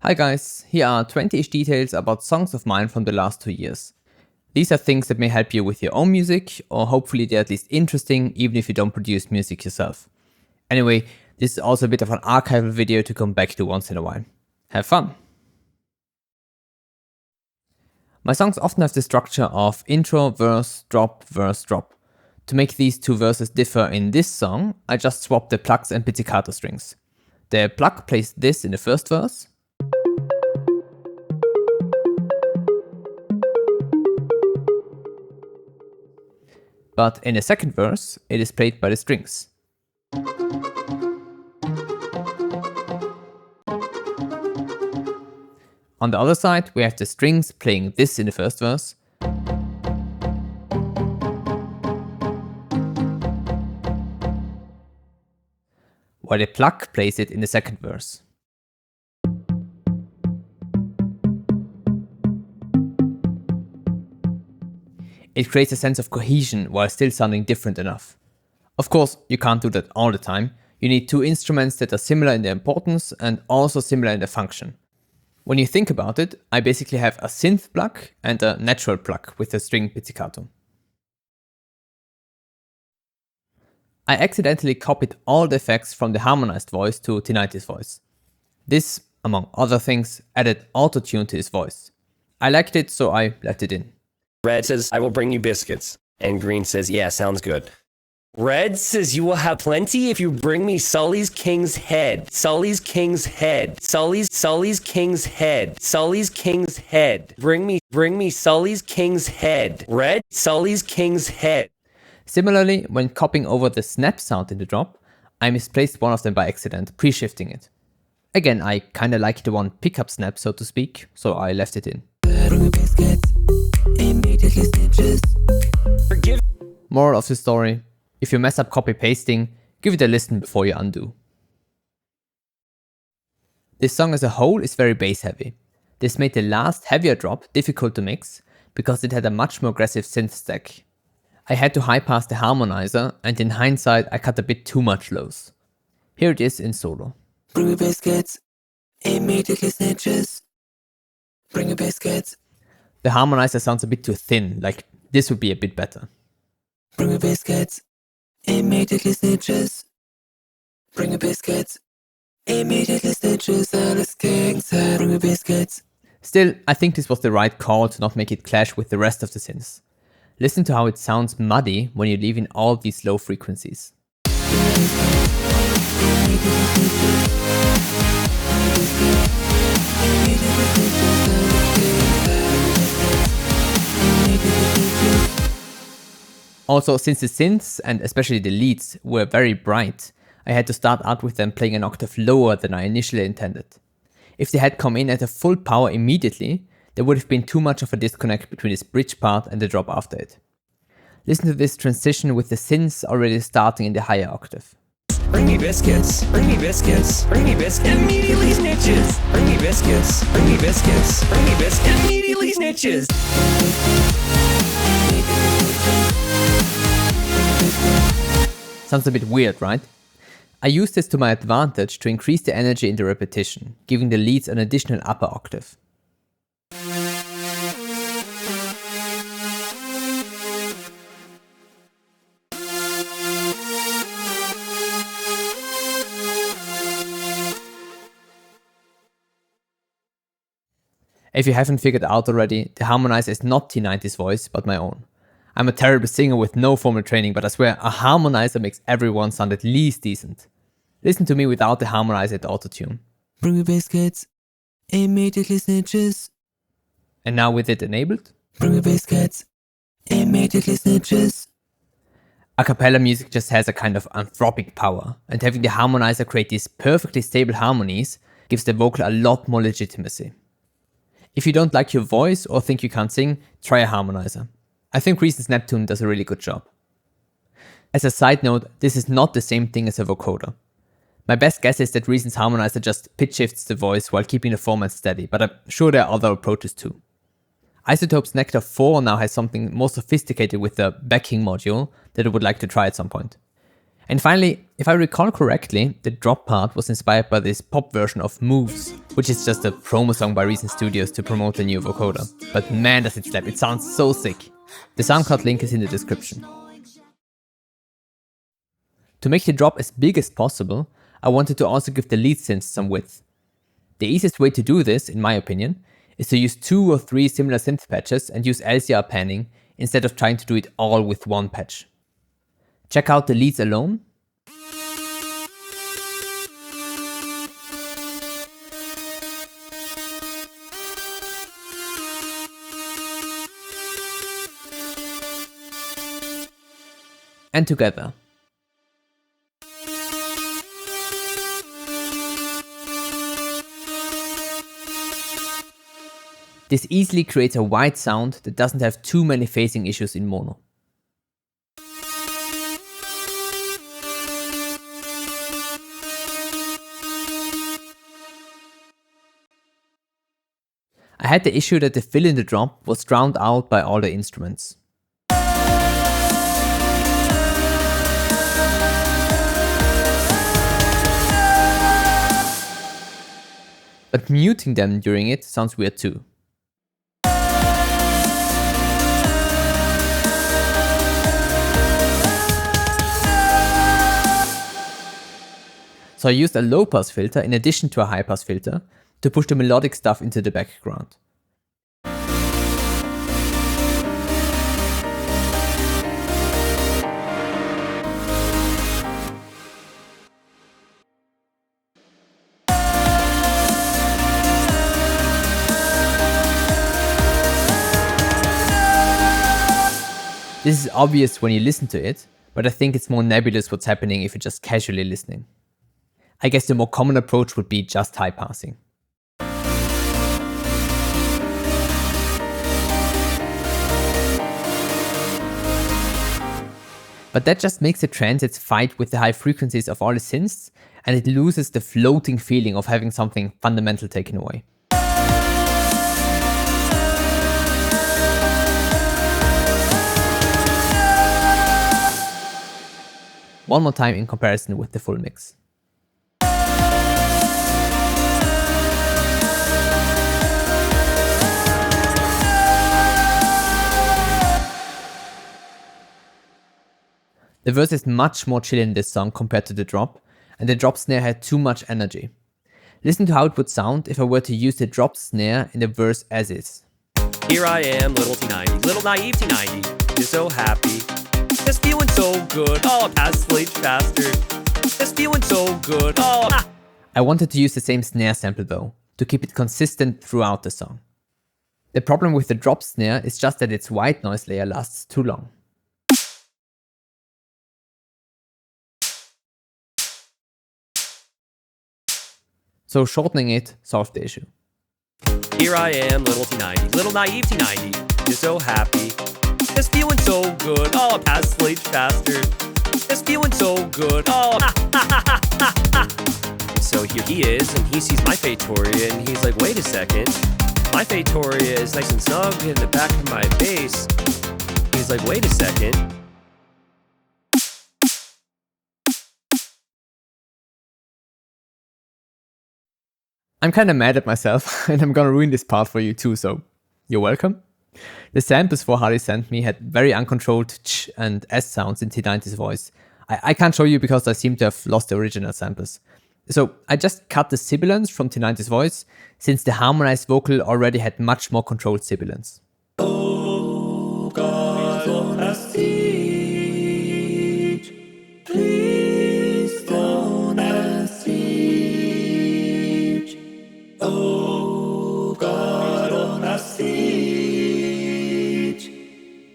Hi guys, here are 20-ish details about songs of mine from the last 2 years. These are things that may help you with your own music, or hopefully they're at least interesting even if you don't produce music yourself. Anyway, this is also a bit of an archival video to come back to once in a while. Have fun! My songs often have the structure of intro, verse, drop. To make these two verses differ in this song, I just swap the plucks and pizzicato strings. The pluck plays this in the first verse, but in the second verse, it is played by the strings. On the other side, we have the strings playing this in the first verse, while the pluck plays it in the second verse. It creates a sense of cohesion while still sounding different enough. Of course, you can't do that all the time. You need two instruments that are similar in their importance and also similar in their function. When you think about it, I basically have a synth pluck and a natural pluck with a string pizzicato. I accidentally copied all the effects from the harmonized voice to T90's voice. This, among other things, added auto-tune to his voice. I liked it, so I left it in. Red says, I will bring you biscuits. And green says, yeah, sounds good. Red says, you will have plenty if you bring me Sully's king's head. Sully's king's head. Sully's king's head. Sully's king's head. Bring me Sully's king's head. Red, Sully's king's head. Similarly, when copying over the snap sound in the drop, I misplaced one of them by accident, pre-shifting it. Again, I kinda like the one pickup snap, so to speak, so I left it in. Moral of the story, if you mess up copy-pasting, give it a listen before you undo. This song as a whole is very bass heavy. This made the last heavier drop difficult to mix, because it had a much more aggressive synth stack. I had to high pass the harmonizer, and in hindsight I cut a bit too much lows. Here it is in solo. Bring me biscuits, immediately snitches. Bring me biscuits. The harmonizer sounds a bit too thin, like this would be a bit better. Bring me biscuits, immediately snitches. Bring me biscuits, immediately snitches. Alice King's head. Bring me biscuits. Still, I think this was the right call to not make it clash with the rest of the synths. Listen to how it sounds muddy when you leave in all these low frequencies. Also, since the synths, and especially the leads, were very bright, I had to start out with them playing an octave lower than I initially intended. If they had come in at a full power immediately, there would have been too much of a disconnect between this bridge part and the drop after it. Listen to this transition with the synths already starting in the higher octave. Bring me biscuits, bring me biscuits, bring me biscuits, immediately snitches. Bring me biscuits, bring me biscuits, bring me biscuits, immediately snitches. Sounds a bit weird, right? I used this to my advantage to increase the energy in the repetition, giving the leads an additional upper octave. If you haven't figured out already, the harmonizer is not T90's voice, but my own. I'm a terrible singer with no formal training, but I swear a harmonizer makes everyone sound at least decent. Listen to me without the harmonizer and autotune. Bring me biscuits, immediately snitches. And now with it enabled? Bring me biscuits, immediately snitches. A cappella music just has a kind of anthropic power, and having the harmonizer create these perfectly stable harmonies gives the vocal a lot more legitimacy. If you don't like your voice or think you can't sing, try a harmonizer. I think Reason's Neptune does a really good job. As a side note, this is not the same thing as a vocoder. My best guess is that Reason's harmonizer just pitch shifts the voice while keeping the format steady, but I'm sure there are other approaches too. Isotope's Nectar 4 now has something more sophisticated with the backing module that I would like to try at some point. And finally, if I recall correctly, the drop part was inspired by this pop version of Moves, which is just a promo song by recent studios to promote the new vocoder. But man does it slap, it sounds so sick. The SoundCloud link is in the description. To make the drop as big as possible, I wanted to also give the lead synth some width. The easiest way to do this, in my opinion, is to use 2 or 3 similar synth patches and use LCR panning instead of trying to do it all with one patch. Check out the leads alone. And together. This easily creates a wide sound that doesn't have too many phasing issues in mono. I had the issue that the fill in the drop was drowned out by all the instruments. But muting them during it sounds weird too. So I used a low pass filter in addition to a high pass filter to push the melodic stuff into the background. This is obvious when you listen to it, but I think it's more nebulous what's happening if you're just casually listening. I guess the more common approach would be just high passing. But that just makes the transits fight with the high frequencies of all the synths, and it loses the floating feeling of having something fundamental taken away. One more time in comparison with the full mix. The verse is much more chill in this song compared to the drop, and the drop snare had too much energy. Listen to how it would sound if I were to use the drop snare in the verse as is. Here I am, little T90, little naive T90. You're so happy. Just feeling so good. Oh, past late faster. Just feeling so good. Oh. I wanted to use the same snare sample though, to keep it consistent throughout the song. The problem with the drop snare is just that its white noise layer lasts too long. So shortening it solved the issue. Here I am, little T90, little naive T90. You're so happy. Just feeling so good. Oh, past late faster. Just feeling so good. Oh. So here he is, and he sees my Feitoria, and he's like, wait a second. My Feitoria is nice and snug in the back of my bass. He's like, wait a second. I'm kinda mad at myself, and I'm gonna ruin this part for you too, so you're welcome. The samples for Hardy sent me had very uncontrolled ch and s sounds in T90's voice. I can't show you because I seem to have lost the original samples. So I just cut the sibilants from T90's voice, since the harmonized vocal already had much more controlled sibilants. Oh God, on a siege, please don't siege. Oh God, on a siege.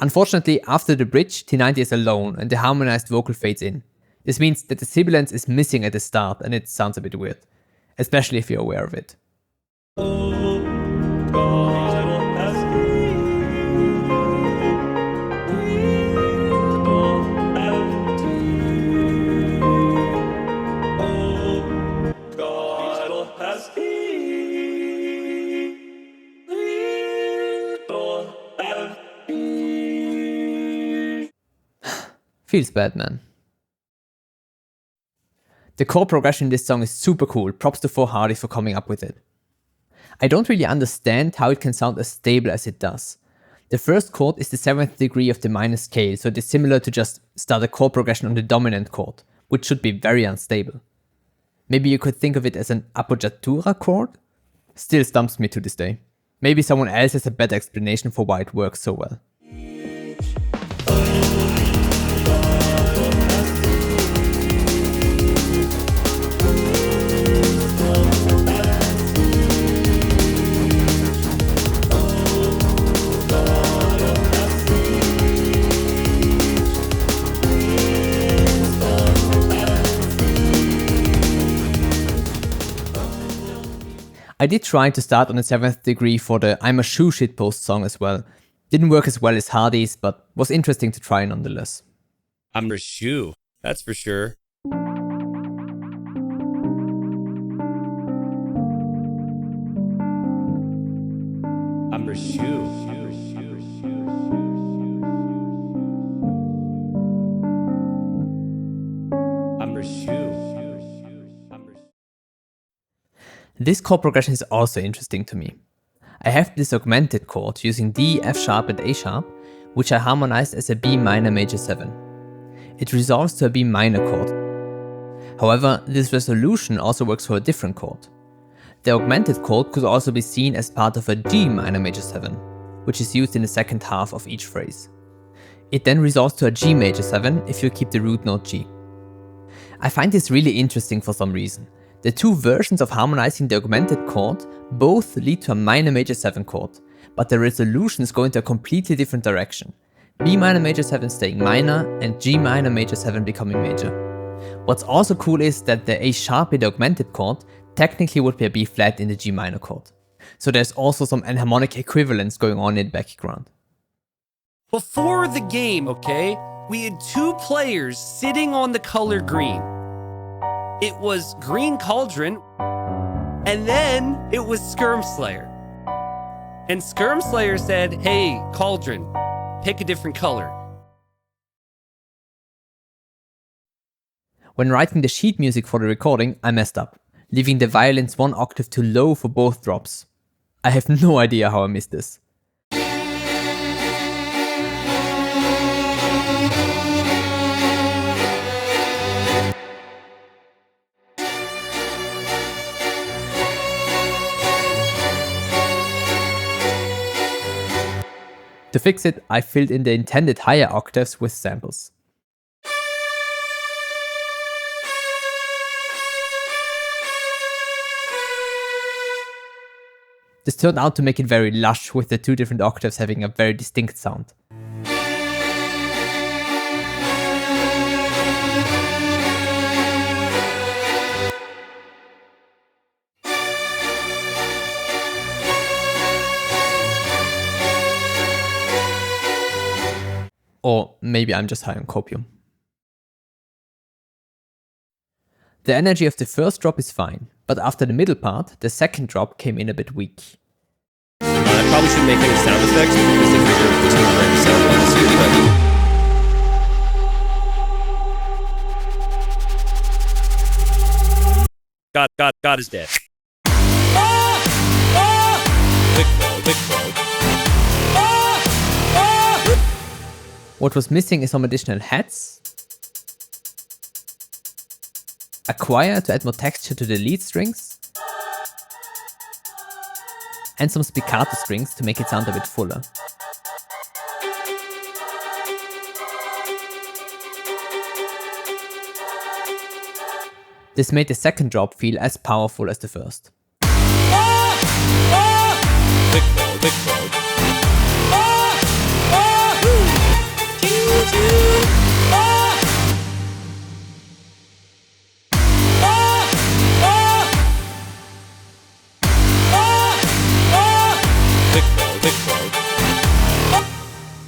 Unfortunately, after the bridge, T90 is alone and the harmonized vocal fades in. This means that the sibilance is missing at the start and it sounds a bit weird, especially if you're aware of it. Feels bad, man. The chord progression in this song is super cool, props to 4Hardy for coming up with it. I don't really understand how it can sound as stable as it does. The first chord is the 7th degree of the minor scale, so it is similar to just start a chord progression on the dominant chord, which should be very unstable. Maybe you could think of it as an appoggiatura chord? Still stumps me to this day. Maybe someone else has a better explanation for why it works so well. I did try to start on the 7th degree for the I'm a shoe shitpost song as well. Didn't work as well as Hardy's, but was interesting to try nonetheless. I'm a shoe, that's for sure. I'm a shoe. I'm a shoe. This chord progression is also interesting to me. I have this augmented chord using D, F sharp and A sharp, which I harmonized as a B minor major 7. It resolves to a B minor chord. However, this resolution also works for a different chord. The augmented chord could also be seen as part of a G minor major 7, which is used in the second half of each phrase. It then resolves to a G major 7 if you keep the root note G. I find this really interesting for some reason. The two versions of harmonizing the augmented chord both lead to a minor major 7 chord, but the resolutions go into a completely different direction. B minor major 7 staying minor and G minor major 7 becoming major. What's also cool is that the A sharp in the augmented chord technically would be a B flat in the G minor chord. So there's also some enharmonic equivalence going on in the background. Before the game, okay, we had two players sitting on the color green. It was Green Cauldron, and then it was Skirmslayer. And Skirmslayer said, hey, Cauldron, pick a different color. When writing the sheet music for the recording, I messed up, leaving the violins 1 octave too low for both drops. I have no idea how I missed this. To fix it, I filled in the intended higher octaves with samples. This turned out to make it very lush, with the two different octaves having a very distinct sound. Or maybe I'm just high on copium. The energy of the first drop is fine, but after the middle part, the second drop came in a bit weak. I probably shouldn't make any sound effects because they figure the T90 Sound Mod Experience. God is dead. Big blow. What was missing is some additional heads, a choir to add more texture to the lead strings, and some spiccato strings to make it sound a bit fuller. This made the second drop feel as powerful as the first. Big blow.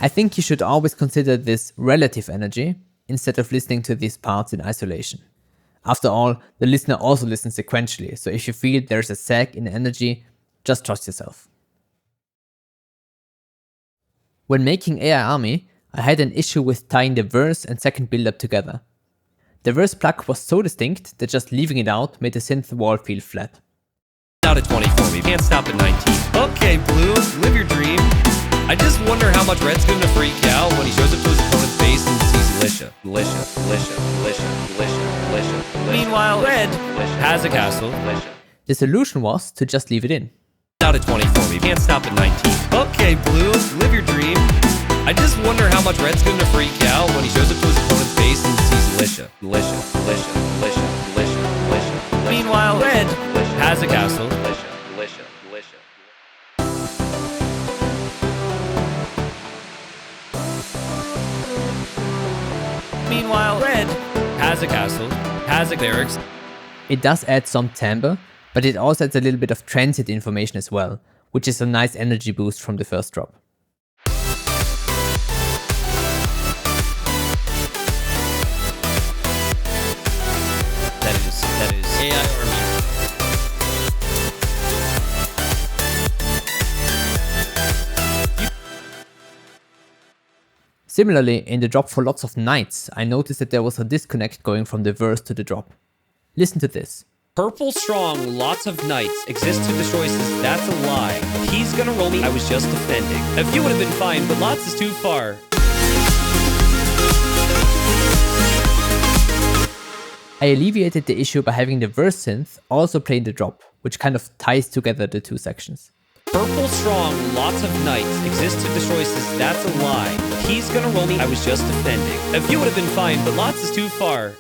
I think you should always consider this relative energy instead of listening to these parts in isolation. After all, the listener also listens sequentially, so if you feel there's a sag in energy, just trust yourself. When making AI Army, I had an issue with tying the verse and second build-up together. The verse pluck was so distinct that just leaving it out made the synth wall feel flat. Out at 24, we can't stop at 19. Okay, Blue, live your dream. I just wonder how much Red's gonna freak out when he shows up to his opponent's face and sees Militia. Meanwhile, Red has a castle. The solution was to just leave it in. Out at 24, we can't stop at 19. Okay, Blue, live your dream. I just wonder how much Red's gonna freak out when he shows up to his opponent's face and sees Militia. Meanwhile, Red has a castle. Meanwhile, Red has a castle, has a lyrics. It does add some timbre, but it also adds a little bit of transit information as well, which is a nice energy boost from the first drop. That is AI Army. Similarly, in the drop for Lots of Nights, I noticed that there was a disconnect going from the verse to the drop. Listen to this. Purple strong, lots of nights, exist to destroy us, that's a lie. He's gonna roll me, I was just defending. A few would have been fine, but lots is too far. I alleviated the issue by having the verse synth also play in the drop, which kind of ties together the two sections. Purple strong, lots of nights, exist to destroy us, that's a lie. He's gonna roll me, I was just defending. A few would have been fine, but lots is too far.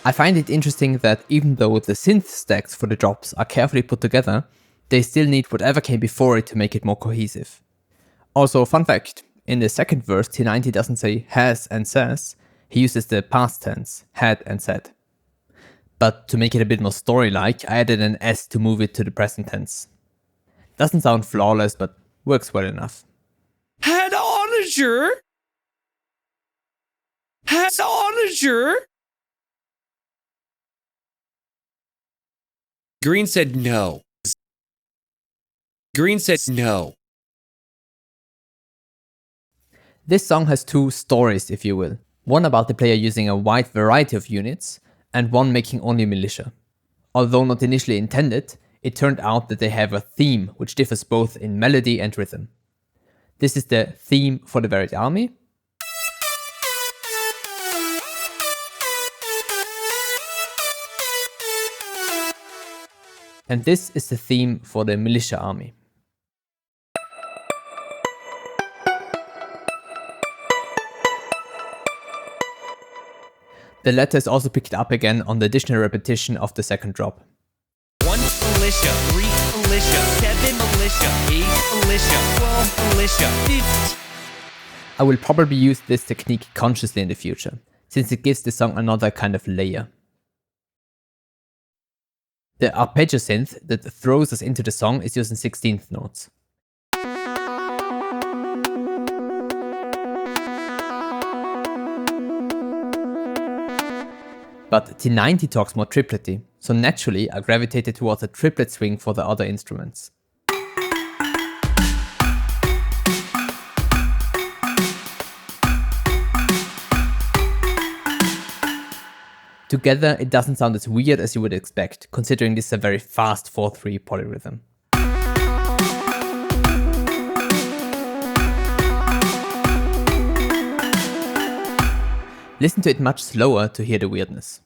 I find it interesting that even though the synth stacks for the drops are carefully put together, they still need whatever came before it to make it more cohesive. Also, fun fact, in the second verse T90 doesn't say has and says, he uses the past tense, had and said. But to make it a bit more story-like, I added an S to move it to the present tense. Doesn't sound flawless, but works well enough. Had onager? Has onager? Green said no. Green said no. This song has two stories, if you will. One about the player using a wide variety of units, and one making only militia. Although not initially intended, it turned out that they have a theme which differs both in melody and rhythm. This is the theme for the varied army. And this is the theme for the militia army. The latter is also picked up again on the additional repetition of the second drop. 1 militia, 3 militia, 7 militia, 8 militia, 12 militia, 15. I will probably use this technique consciously in the future, since it gives the song another kind of layer. The arpeggio synth that throws us into the song is using 16th notes. But T90 talks more triplety, so naturally I gravitated towards a triplet swing for the other instruments. Together it doesn't sound as weird as you would expect, considering this is a very fast 4/3 polyrhythm. Listen to it much slower to hear the weirdness.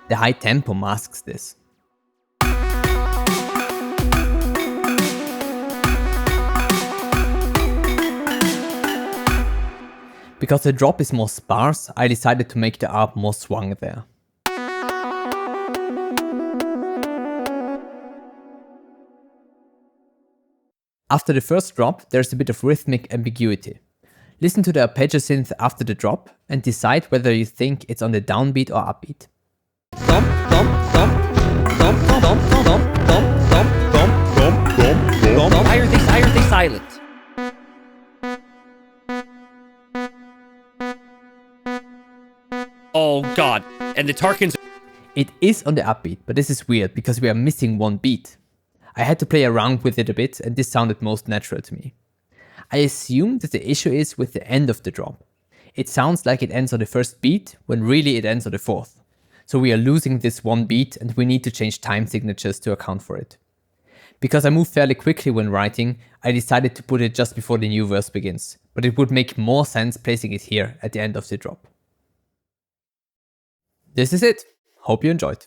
The high tempo masks this. Because the drop is more sparse, I decided to make the arp more swung there. After the first drop, there's a bit of rhythmic ambiguity. Listen to the arpeggio synth after the drop and decide whether you think it's on the downbeat or upbeat. Thump, thump, thump, thump, thump, thump, thump, thump, thump, thump, thump, thump. Why are they silent? Oh god. And the Tarkans. It is on the upbeat, but this is weird because we are missing one beat. I had to play around with it a bit and this sounded most natural to me. I assume that the issue is with the end of the drop. It sounds like it ends on the first beat when really it ends on the fourth. So we are losing this one beat and we need to change time signatures to account for it. Because I move fairly quickly when writing, I decided to put it just before the new verse begins, but it would make more sense placing it here at the end of the drop. This is it. Hope you enjoyed.